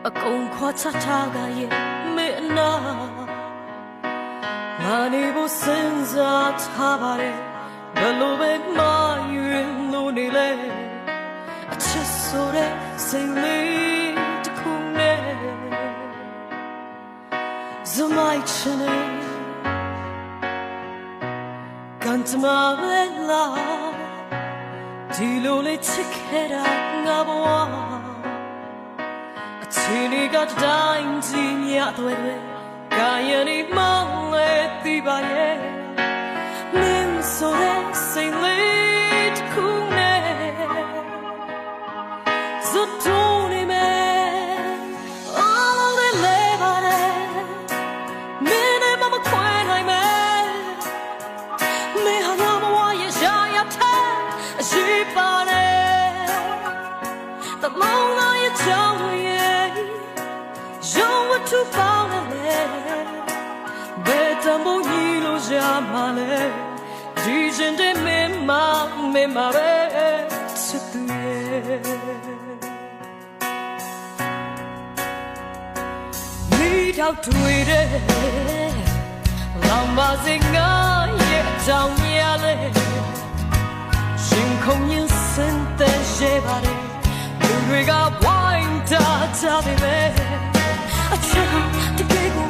အကုန်ခွာချထားကရဲ့မေအနာငါနေဖို့စဉ်းစားထားပါတယ်ဘယ်လိုပဲမယွင်လို့နေလဲအချစ်ဆိုတဲ့စိတ်လေးတစ်ခုနဲ့ဇမိုက်ချင်နေကန်တမပဲလားဒီလိုလေးချစ်ခဲ့တာငါဘဝအချီနေကတိုင်းကြီးမြတ်တွေကရနေမောင်းလေတီးပါရဲ့မင်းဆိုတဲ့စိတ်လေးတစ်ခုနဲ့ဇွတ်တူနေမယ်အော်လေပါလေမင်းနဲ့မခွဲနိုင်မယ်မင်းဟာငါဘဝရဲ့ရှားရတဲ့အရှိပါနဲ့တမောင်းလာရဲ့ချောင်းရဲ့ရုံးဝတ္ထုပေါင်းနဲ့ဘယ်တံမိုးကြီးလို့ရမှာလဲဒီရှင်တဲ့မင်းမပဲချစ်သူရဲ့မိတော့တွေ့တယ်လောင်ပါစေငါရဲ့အကြောင်းရလဲရှင်ခုန်ရင်စင်တဲ့ရဲ့ပါတယ်လူတွေကဝိုင်းတာကြတယ်ပဲအချစ်တကယ်ကို